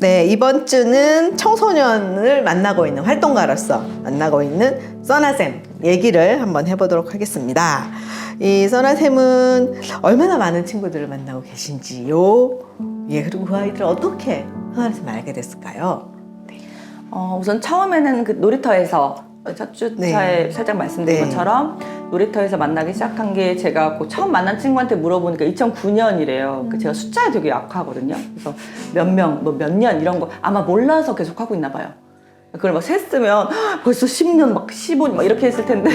네, 이번 주는 청소년을 만나고 있는 활동가로서 만나고 있는 써나쌤 얘기를 한번 해보도록 하겠습니다. 이 써나쌤은 얼마나 많은 친구들을 만나고 계신지요? 예, 그리고 그 아이들을 어떻게 써나쌤 알게 됐을까요? 우선 처음에는 그 놀이터에서 첫 주차에 살짝 말씀드린 것처럼 놀이터에서 만나기 시작한 게 제가 처음 만난 친구한테 물어보니까 2009년이래요. 제가 숫자에 되게 약하거든요. 그래서 몇 명, 뭐 몇 년 이런 거 아마 몰라서 계속 하고 있나 봐요. 그걸 막 셌으면 벌써 10년, 막 15년 막 이렇게 했을 텐데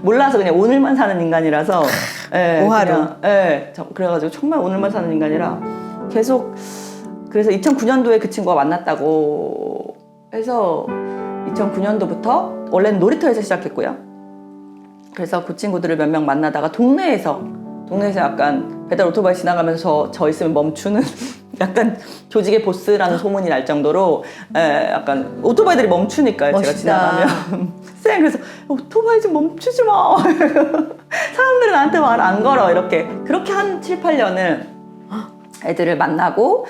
몰라서 그냥 오늘만 사는 인간이라서 오하루. 그래가지고 정말 오늘만 사는 인간이라 계속 그래서 2009년도에 그 친구가 만났다고 해서 2009년도부터 원래는 놀이터에서 시작했고요. 그래서 그 친구들을 몇 명 만나다가 동네에서 약간 배달 오토바이 지나가면서 저 있으면 멈추는 약간 조직의 보스라는 소문이 날 정도로 약간 오토바이들이 멈추니까요. 멋있다. 제가 지나가면 쌩 그래서 오토바이 좀 멈추지 마. 사람들은 나한테 말 안 걸어. 그렇게 한 7, 8년을 애들을 만나고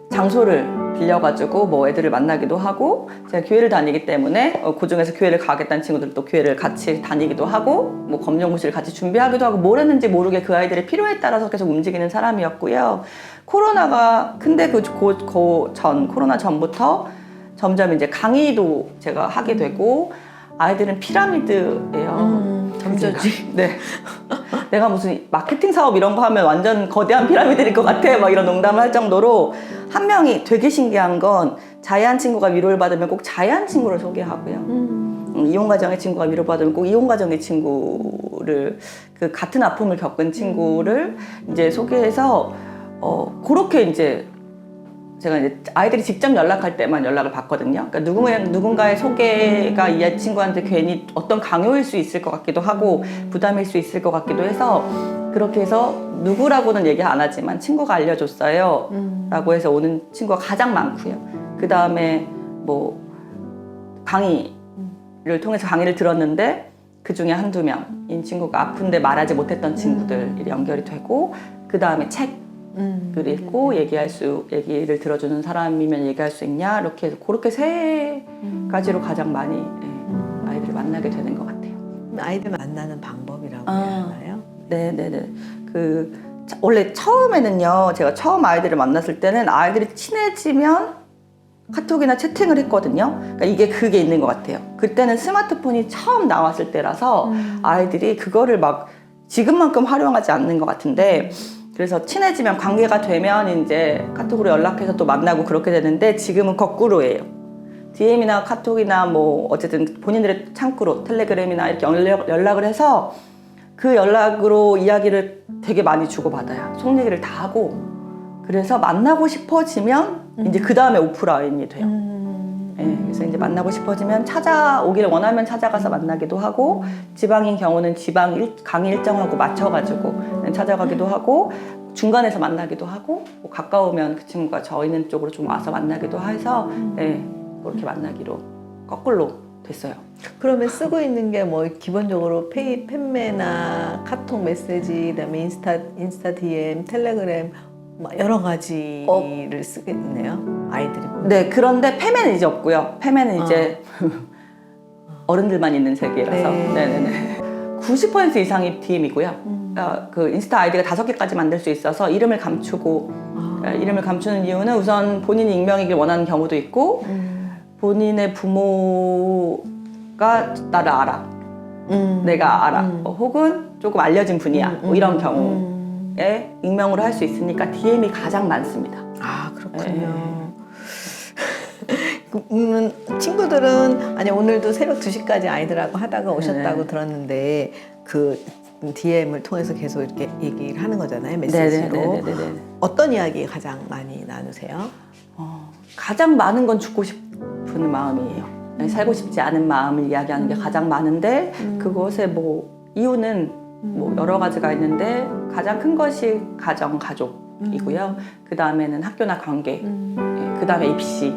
장소를 빌려가지고 뭐 애들을 만나기도 하고 제가 교회를 다니기 때문에 그중에서 교회를 가겠다는 친구들 또 교회를 같이 다니기도 하고 뭐 검정고시를 같이 준비하기도 하고 뭘 했는지 모르게 그 아이들의 필요에 따라서 계속 움직이는 사람이었고요. 코로나가 근데 코로나 전부터 점점 이제 강의도 제가 하게 되고 아이들은 피라미드예요. 점저지. 네. 내가 무슨 마케팅 사업 이런 거 하면 완전 거대한 피라미드일 것 같아 막 이런 농담을 할 정도로 한 명이 되게 신기한 건 자해한 친구가 위로를 받으면 꼭 자해한 친구를 소개하고요. 이혼가정의 친구가 위로받으면 꼭 이혼가정의 친구를 그 같은 아픔을 겪은 친구를 이제 소개해서 그렇게 이제 제가 이제 아이들이 직접 연락할 때만 연락을 받거든요. 그러니까 누군가의 소개가 이 친구한테 괜히 어떤 강요일 수 있을 것 같기도 하고 부담일 수 있을 것 같기도 해서 그렇게 해서 누구라고는 얘기 안 하지만 친구가 알려줬어요 라고 해서 오는 친구가 가장 많고요. 그 다음에 뭐 강의를 통해서 강의를 들었는데 그 중에 한두 명인 친구가 아픈데 말하지 못했던 친구들이 연결이 되고 그 다음에 책을 읽고 얘기를 들어주는 사람이면 얘기할 수 있냐 이렇게 해서 그렇게 세 가지로 가장 많이 아이들을 만나게 되는 것 같아요. 아이들 만나는 방법이라고 해야 하나요? 네네네. 원래 처음에는요, 제가 처음 아이들을 만났을 때는 아이들이 친해지면 카톡이나 채팅을 했거든요. 그러니까 그게 있는 것 같아요. 그때는 스마트폰이 처음 나왔을 때라서 아이들이 그거를 막 지금만큼 활용하지 않는 것 같은데 그래서 친해지면 관계가 되면 이제 카톡으로 연락해서 또 만나고 그렇게 되는데 지금은 거꾸로예요. DM이나 카톡이나 뭐 어쨌든 본인들의 창구로 텔레그램이나 이렇게 연락을 해서 그 연락으로 이야기를 되게 많이 주고받아요. 속 얘기를 다 하고 그래서 만나고 싶어지면 이제 그 다음에 오프라인이 돼요. 그래서 이제 만나고 싶어지면 찾아오기를 원하면 찾아가서 만나기도 하고 지방인 경우는 강의 일정하고 맞춰가지고 찾아가기도 하고 중간에서 만나기도 하고 뭐 가까우면 그 친구가 저 있는 쪽으로 좀 와서 만나기도 해서 그렇게 만나기로 거꾸로 됐어요. 그러면 쓰고 있는 게 뭐 기본적으로 팬매나 카톡 메시지, 그다음에 인스타 DM, 텔레그램 여러 가지를 쓰겠네요. 아이들이. 네, 그런데 팸에는 이제 없고요. 팸에는 이제 어른들만 있는 세계라서. 네네네. 90% 이상이 DM이고요. 그 인스타 아이디가 5개까지 만들 수 있어서 이름을 감추고 이름을 감추는 이유는 우선 본인이 익명이길 원하는 경우도 있고 본인의 부모가 나를 알아. 내가 알아. 혹은 조금 알려진 분이야. 뭐 이런 경우에 익명으로 할 수 있으니까 DM이 가장 많습니다. 아, 그렇군요. 친구들은 아니 오늘도 새벽 2시까지 아이들하고 하다가 오셨다고 들었는데 그 DM을 통해서 계속 이렇게 얘기를 하는 거잖아요. 메시지로. 네네네네네. 어떤 이야기 가장 많이 나누세요? 가장 많은 건 죽고 싶은 마음이에요. 살고 싶지 않은 마음을 이야기하는 게 가장 많은데 그것의 뭐 이유는 뭐 여러 가지가 있는데 가장 큰 것이 가정, 가족이고요. 그 다음에는 학교나 관계, 그 다음에 입시.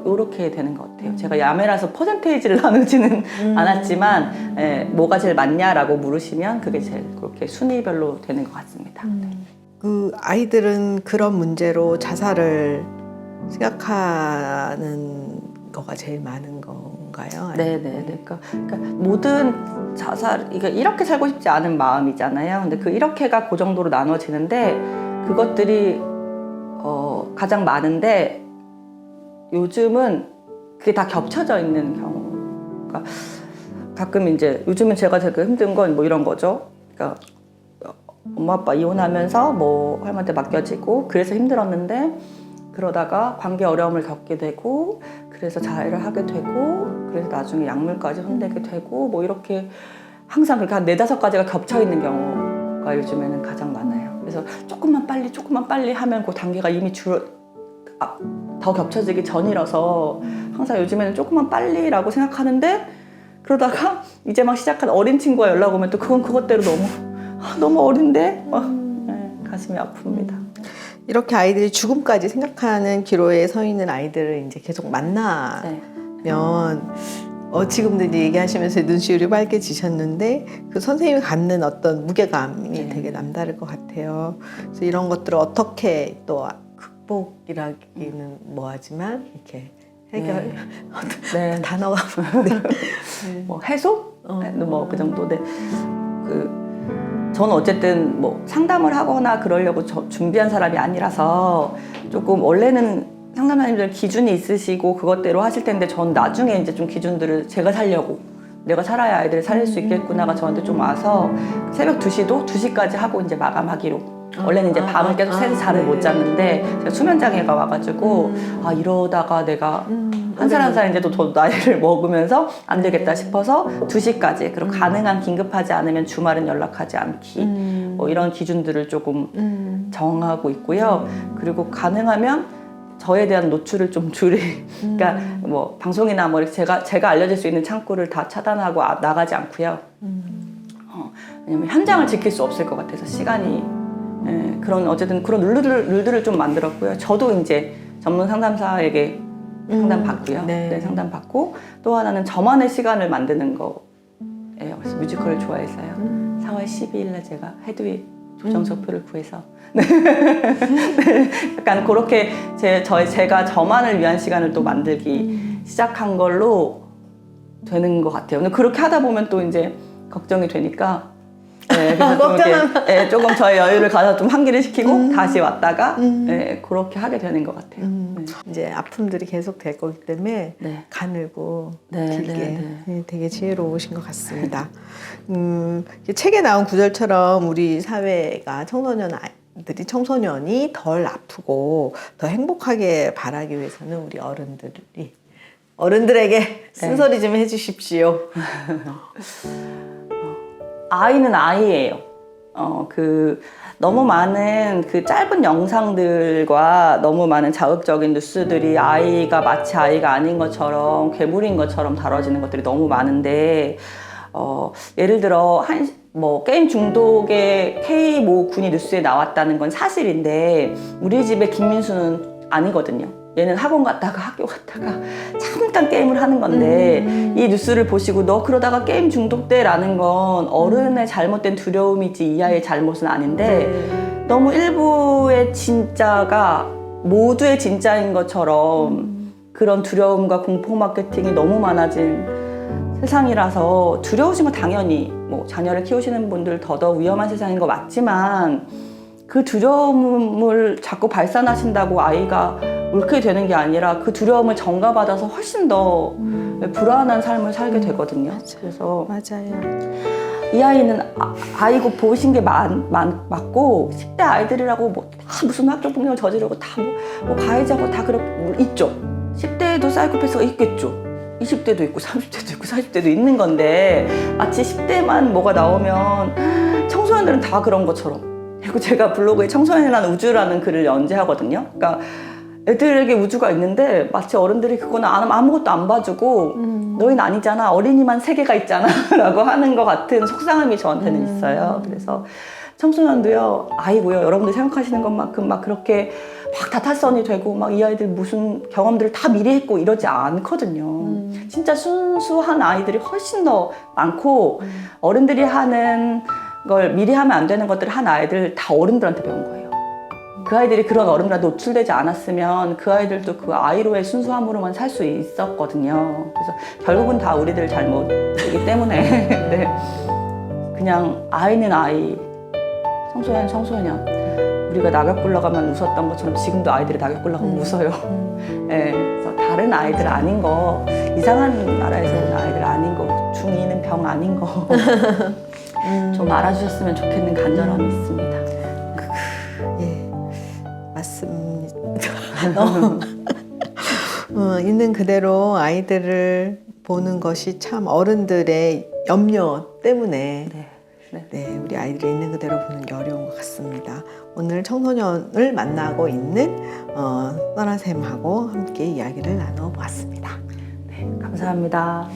이렇게 되는 것 같아요. 제가 야매라서 퍼센테이지를 나누지는 않았지만 뭐가 제일 많냐라고 물으시면 그게 제일 그렇게 순위별로 되는 것 같습니다. 그 아이들은 그런 문제로 자살을 생각하는 거가 제일 많은 건가요? 네네네. 그러니까 모든 자살, 이렇게 살고 싶지 않은 마음이잖아요. 근데 그 이렇게가 그 정도로 나눠지는데 그것들이 가장 많은데 요즘은 그게 다 겹쳐져 있는 경우. 그러니까 가끔 이제 요즘은 제가 되게 힘든 건 뭐 이런 거죠. 그러니까 엄마 아빠 이혼하면서 뭐 할머니한테 맡겨지고 그래서 힘들었는데 그러다가 관계 어려움을 겪게 되고 그래서 자해를 하게 되고 그래서 나중에 약물까지 손대게 되고 뭐 이렇게 항상 그렇게 한 4-5가지가 겹쳐 있는 경우가 요즘에는 가장 많아요. 그래서 조금만 빨리 하면 그 단계가 이미 더 겹쳐지기 전이라서 항상 요즘에는 조금만 빨리라고 생각하는데 그러다가 이제 막 시작한 어린 친구가 연락 오면 또 그건 그것대로 너무 어린데 네, 가슴이 아픕니다. 이렇게 아이들이 죽음까지 생각하는 기로에 서 있는 아이들을 이제 계속 만나면 지금도 이제 얘기하시면서 눈시울이 빨개지셨는데 그 선생님이 갖는 어떤 무게감이 되게 남다를 것 같아요. 그래서 이런 것들을 어떻게 또 극복이라기는 뭐하지만 이렇게 해결 네. 단어가 뭐 해소? 뭐 그 정도. 네. 저는 어쨌든 뭐 상담을 하거나 그러려고 준비한 사람이 아니라서 조금 원래는 상담사님들 기준이 있으시고 그것대로 하실 텐데 전 나중에 이제 좀 기준들을 제가 살려고 내가 살아야 아이들을 살릴 수 있겠구나가 저한테 좀 와서 새벽 2시도 2시까지 하고 이제 마감하기로. 원래는 이제 밤을 계속 새서 잠을 못 잤는데 제가 수면장애가 와가지고 이러다가 내가 한 살 한 살 이제 더 나이를 먹으면서 안 되겠다 싶어서 2시까지 그리고 가능한 긴급하지 않으면 주말은 연락하지 않기 뭐 이런 기준들을 조금 정하고 있고요. 그리고 가능하면 저에 대한 노출을 좀 그러니까 뭐 방송이나 뭐 이렇게 제가 알려질 수 있는 창구를 다 차단하고 나가지 않고요. 왜냐면 현장을 지킬 수 없을 것 같아서 시간이 어쨌든 그런 룰들을 좀 만들었고요. 저도 이제 전문 상담사에게 상담 받고요. 네, 상담 받고 또 하나는 저만의 시간을 만드는 거예요. 그래서 뮤지컬을 좋아해서요. 4월 12일 날 제가 헤드윅 조정석표를 구해서 약간 그렇게 제가 저만을 위한 시간을 또 만들기 시작한 걸로 되는 것 같아요. 근데 그렇게 하다 보면 또 이제 걱정이 되니까 조금 저의 여유를 가서 좀 환기를 시키고 다시 왔다가 그렇게 하게 되는 것 같아요. 이제 아픔들이 계속 될 거기 때문에 가늘고 길게 되게 지혜로우신 것 같습니다. 책에 나온 구절처럼 우리 사회가 청소년이 덜 아프고 더 행복하게 바라기 위해서는 우리 어른들에게 쓴소리 좀 해주십시오. 아이는 아이예요. 너무 많은 그 짧은 영상들과 너무 많은 자극적인 뉴스들이 아이가 마치 아이가 아닌 것처럼 괴물인 것처럼 다뤄지는 것들이 너무 많은데 예를 들어 게임 중독의 K 모 군이 뉴스에 나왔다는 건 사실인데 우리 집에 김민수는 아니거든요. 얘는 학원 갔다가 학교 갔다가 잠깐 게임을 하는 건데 이 뉴스를 보시고 너 그러다가 게임 중독돼 라는 건 어른의 잘못된 두려움이지 이 아이의 잘못은 아닌데 너무 일부의 진짜가 모두의 진짜인 것처럼 그런 두려움과 공포 마케팅이 너무 많아진 세상이라서 두려우신 건 당연히 뭐 자녀를 키우시는 분들 더더욱 위험한 세상인 거 맞지만 그 두려움을 자꾸 발산하신다고 아이가 옳게 되는 게 아니라 그 두려움을 전가받아서 훨씬 더 불안한 삶을 살게 되거든요. 그래서 맞아요. 이 아이는 아이고 보신 게 맞고 10대 아이들이라고 뭐 다 무슨 학교폭력을 저지르고 다 뭐 가해자고 다 그렇게 있죠. 10대에도 사이코패스가 있겠죠. 20대도 있고 30대도 있고 40대도 있는 건데 마치 10대만 뭐가 나오면 청소년들은 다 그런 것처럼. 그리고 제가 블로그에 청소년이라는 우주라는 글을 연재하거든요. 그러니까 애들에게 우주가 있는데 마치 어른들이 그거는 아무것도 안 봐주고 너희는 아니잖아, 어린이만 세계가 있잖아 라고 하는 것 같은 속상함이 저한테는 있어요. 그래서 청소년도요, 아이고요, 여러분들 생각하시는 것만큼 막 그렇게 막 다탈선이 되고 막 이 아이들 무슨 경험들을 다 미리 했고 이러지 않거든요. 진짜 순수한 아이들이 훨씬 더 많고 어른들이 하는 걸 미리 하면 안 되는 것들을 한 아이들 다 어른들한테 배운 거예요. 그 아이들이 그런 어른들한테 노출되지 않았으면 그 아이들도 그 아이로의 순수함으로만 살 수 있었거든요. 그래서 결국은 다 우리들 잘못이기 때문에 네. 그냥 아이는 아이, 청소년 청소년. 우리가 낙엽 굴러가면 웃었던 것처럼 지금도 아이들이 낙엽 굴러가면 웃어요. 네, 그래서 다른 아이들 아닌 거, 이상한 나라에서 온 아이들 아닌 거, 중2는 병 아닌 거 좀 알아주셨으면 좋겠는 간절함이 있습니다. 예, 맞습니다. 있는 그대로 아이들을 보는 것이 참 어른들의 염려 때문에 네, 네. 네, 우리 아이들이 있는 그대로 보는 게 어려운 것 같습니다. 오늘 청소년을 만나고 있는 써나쌤하고 함께 이야기를 나눠보았습니다. 네, 감사합니다.